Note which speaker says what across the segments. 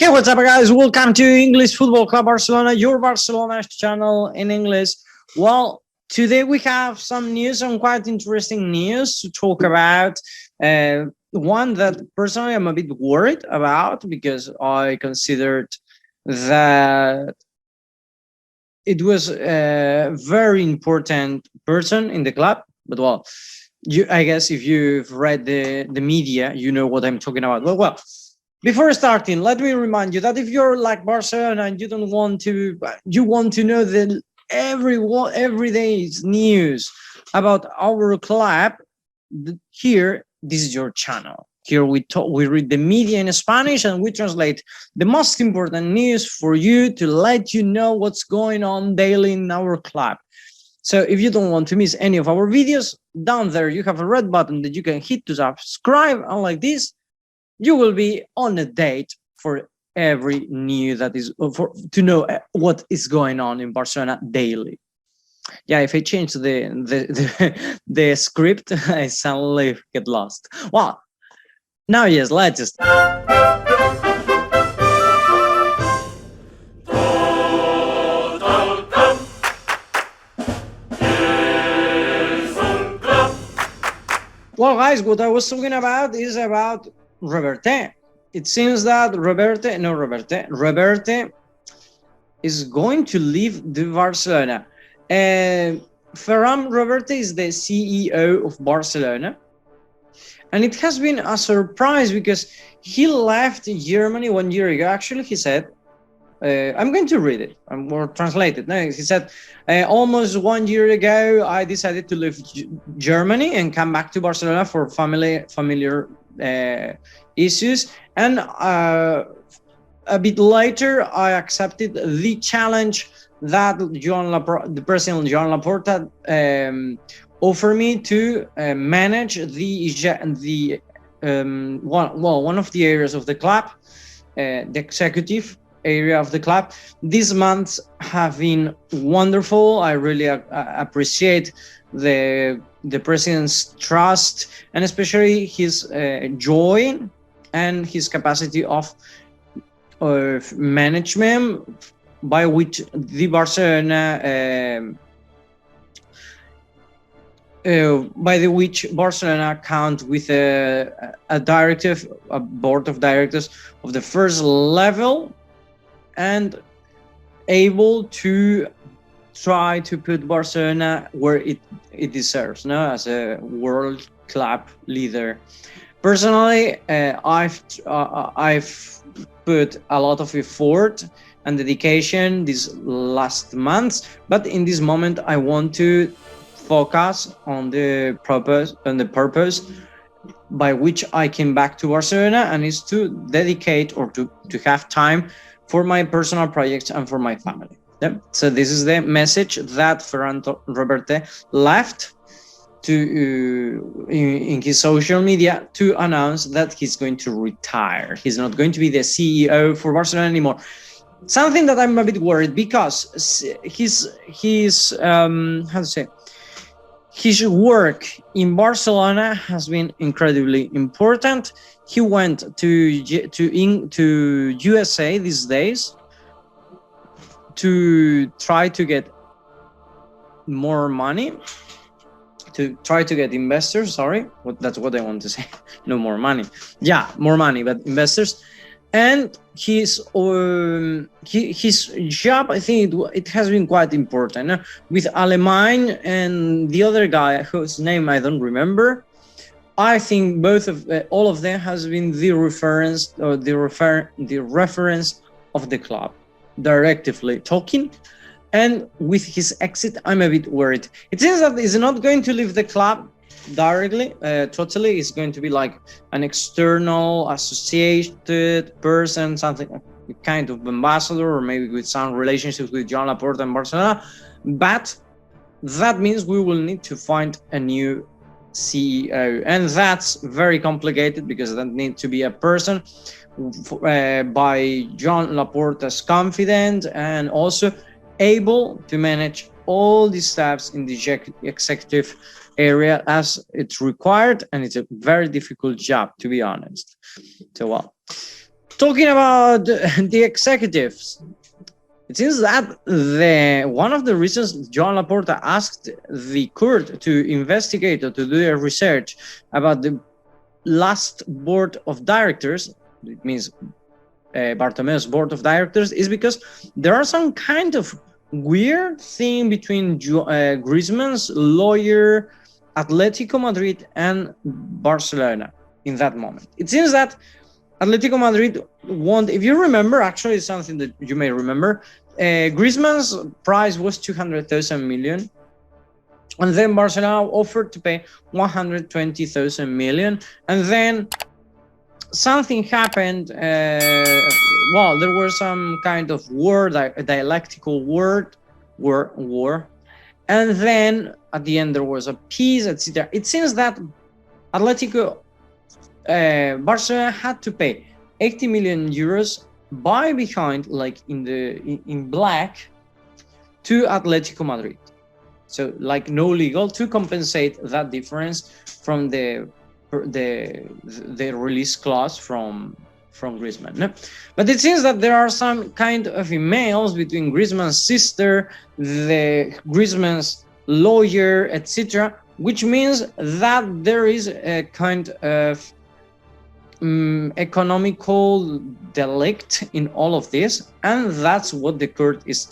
Speaker 1: Okay, what's up, guys? Welcome to English Football Club Barcelona, your Barcelona channel in English. Well, today we have some news, some quite interesting news to talk about. One that personally I'm a bit worried about because I considered that it was a very important person in the club. But well, I guess if you've read the media, you know what I'm talking about. Well. Before starting, let me remind you that if you're like Barcelona and you want to know the every day's news about our club, here this is your channel. Here we read the media in Spanish and we translate the most important news for you to let you know what's going on daily in our club. So if you don't want to miss any of our videos, down there you have a red button that you can hit to subscribe, and like this you will be on a date for every news that is to know what is going on in Barcelona daily. Yeah, if I change the script, I suddenly get lost. Well, now yes, let's just. Well, guys, what I was talking about is about Reverter. It seems that Reverter is going to leave the Barcelona. FERRAN Reverter is the CEO of Barcelona. And it has been a surprise because he left Germany 1 year ago. Actually, he said, I'm going to read it or translate it. No, he said, almost 1 year ago, I decided to leave Germany and come back to Barcelona for familiar issues. And a bit later, I accepted the challenge that the president Joan Laporta offered me to manage one of the areas of the club, the executive area of the club. These months have been wonderful. I really appreciate the president's trust and especially his joy and his capacity of management, by which the Barcelona count with a board of directors of the first level and able to try to put Barcelona where it deserves, no, as a world club leader. Personally, I've put a lot of effort and dedication these last months, but in this moment I want to focus on the purpose by which I came back to Barcelona, and is to dedicate or to have time for my personal projects and for my family. Yeah. So this is the message that FERRAN Reverter left in his social media to announce that he's going to retire. He's not going to be the CEO for Barcelona anymore. Something that I'm a bit worried because his work in Barcelona has been incredibly important. He went to USA these days to try to get more money, to try to get investors. That's what I want to say. No more money. Yeah, more money, but investors. And his job, I think it has been quite important with Alemany and the other guy whose name I don't remember. I think all of them has been the reference or the reference of the club, directly talking. And with his exit, I'm a bit worried. It seems that he's not going to leave the club directly, totally. It's going to be like an external associated person, something kind of ambassador, or maybe with some relationships with Joan Laporta and Barcelona. But that means we will need to find a new CEO, and that's very complicated because that needs to be a person by Joan Laporta's confidence and also able to manage all the staffs in the executive area as it's required, and it's a very difficult job, to be honest. So well, Talking about the executives, it seems that one of the reasons Joan Laporta asked the court to investigate or to do a research about the last board of directors, it means Bartomeu's board of directors, is because there are some kind of weird thing between Griezmann's lawyer, Atletico Madrid, and Barcelona in that moment. It seems that Atletico Madrid want, if you remember, actually it's something that you may remember, Griezmann's price was 200,000 million, and then Barcelona offered to pay 120,000 million, and then something happened. Well, there was some kind of war, a dialectical war, and then at the end there was a peace, etc. It seems that Barcelona had to pay 80 million euros by behind, like in black, to Atletico Madrid. So like no legal, to compensate that difference from the release clause from Griezmann. No? But it seems that there are some kind of emails between Griezmann's sister, Griezmann's lawyer, etc., which means that there is a kind of economical delict in all of this, and that's what the court is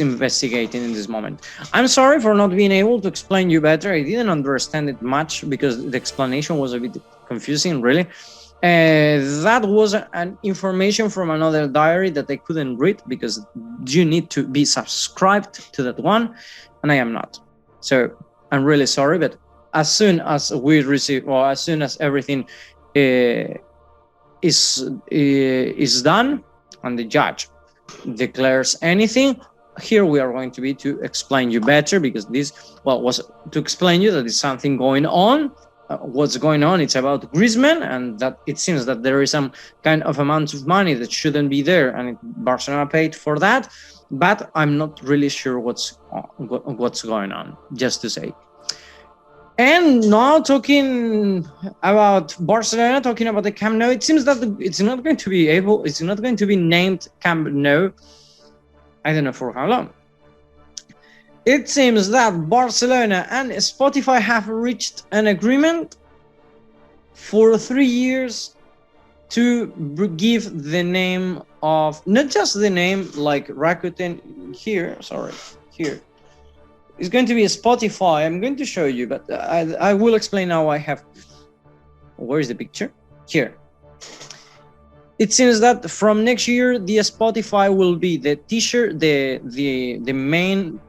Speaker 1: investigating in this moment. I'm sorry for not being able to explain you better. I didn't understand it much because the explanation was a bit confusing, really. That was an information from another diary that I couldn't read because you need to be subscribed to that one, and I am not. So I'm really sorry, but as soon as we receive, or as soon as everything is done and the judge declares anything, here we are going to be to explain you better, because this was to explain you that there's something going on. What's going on? It's about Griezmann, and that it seems that there is some kind of amount of money that shouldn't be there, and Barcelona paid for that. But I'm not really sure what's going on, just to say. And now talking about Barcelona, talking about the Camp Nou, it seems that it's not going to be named Camp Nou. I don't know for how long. It seems that Barcelona and Spotify have reached an agreement for 3 years to give the name of, not just the name like Rakuten here. It's going to be a Spotify. I'm going to show you, but I will explain now. I have, where is the picture? Here. It seems that from next year, the Spotify will be the t-shirt, the main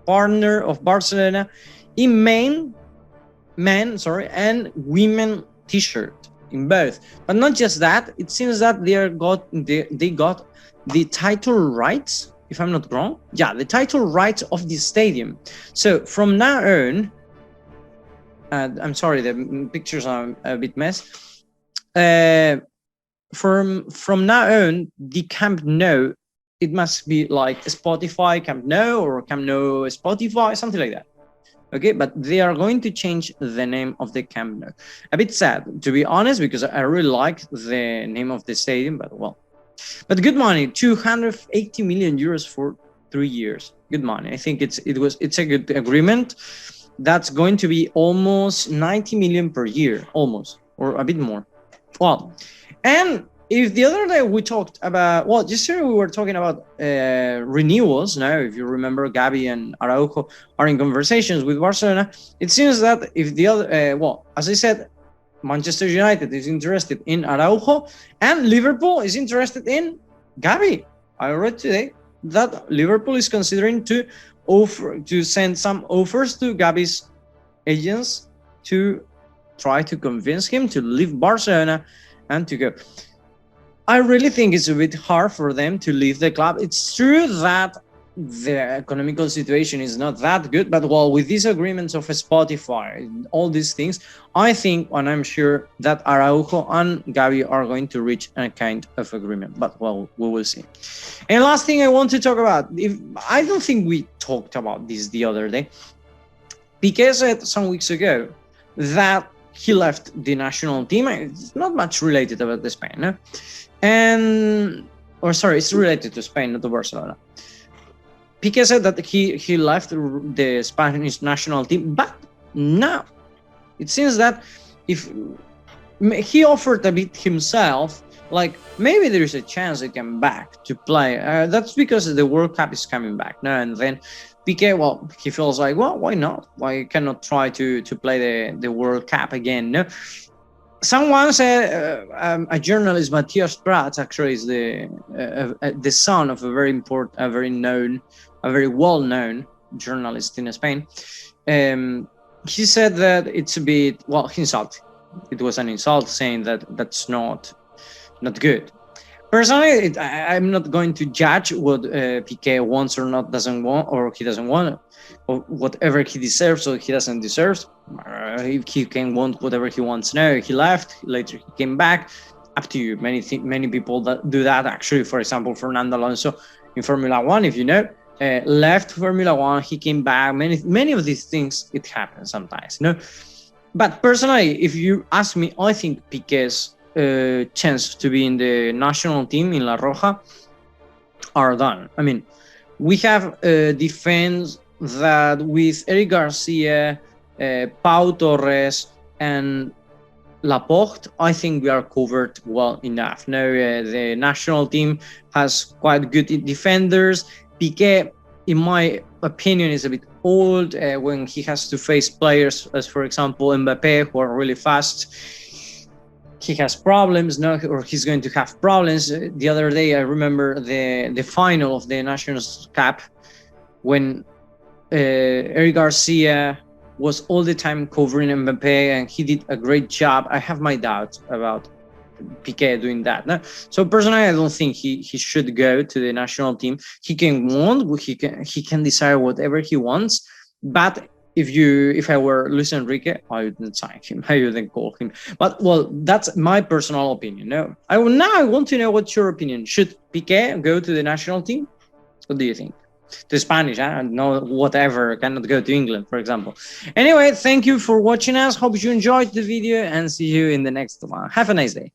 Speaker 1: partner of Barcelona in men and women t-shirt in both. But not just that. It seems that they got the title rights. If I'm not wrong, the title rights of the stadium. So from now on, I'm sorry, the pictures are a bit mess. From now on, the Camp Nou, it must be like Spotify Camp Nou or Camp Nou Spotify, something like that. Okay, but they are going to change the name of the Camp Nou. A bit sad, to be honest, because I really like the name of the stadium, but well. But good money, 280 million euros for 3 years. Good money. I think it's a good agreement. That's going to be almost 90 million per year, almost, or a bit more. Well, and if the other day we talked about, yesterday we were talking about renewals. Now, if you remember, Gavi and Araujo are in conversations with Barcelona. It seems that if the other, as I said, Manchester United is interested in Araujo, and Liverpool is interested in Gavi. I read today that Liverpool is considering to send some offers to Gavi's agents to try to convince him to leave Barcelona and to go. I really think it's a bit hard for them to leave the club. It's true that the economical situation is not that good, but with these agreements of Spotify, all these things, I think, and I'm sure that Araujo and Gavi are going to reach a kind of agreement, but we will see. And last thing I want to talk about, I don't think we talked about this the other day. Piqué said some weeks ago that he left the national team. It's not much related about the Spain, no? It's related to Spain, not to Barcelona. Piqué said that he left the Spanish national team, but now it seems that if he offered a bit himself, like maybe there is a chance he can back to play. That's because the World Cup is coming back now, and then Piqué, well, he feels like, well, why not? Why cannot try to play the World Cup again? No? Someone said, a journalist, Matthias Prats, actually is the son of a very well-known journalist in Spain. He said that it's a bit, well, insult. It was an insult, saying that that's not good. Personally, I'm not going to judge what Piqué wants or not doesn't want, or he doesn't want, or whatever he deserves or he doesn't deserve. He can want whatever he wants. No, he left. Later he came back. Up to you. Many people that do that. Actually, for example, Fernando Alonso in Formula One, if you know, left Formula One. He came back. Many of these things, it happens sometimes. You know, but personally, if you ask me, I think Piqué's chance to be in the national team in La Roja are done. I mean, we have a defense that with Eric Garcia, Pau Torres, and Laporta, I think we are covered well enough. Now, the national team has quite good defenders. Piqué, in my opinion, is a bit old when he has to face players as, for example, Mbappé, who are really fast. He has problems, no, or he's going to have problems. The other day, I remember the final of the Nations Cup when Eric Garcia was all the time covering Mbappé, and he did a great job. I have my doubts about Piqué doing that. No? So personally, I don't think he should go to the national team. He can decide whatever he wants, but if I were Luis Enrique, I wouldn't sign him. I wouldn't call him. But well, that's my personal opinion. No, I want to know what's your opinion. Should Piqué go to the national team? What do you think? To Spanish, no, whatever. Cannot go to England, for example. Anyway, thank you for watching us. Hope you enjoyed the video, and see you in the next one. Have a nice day.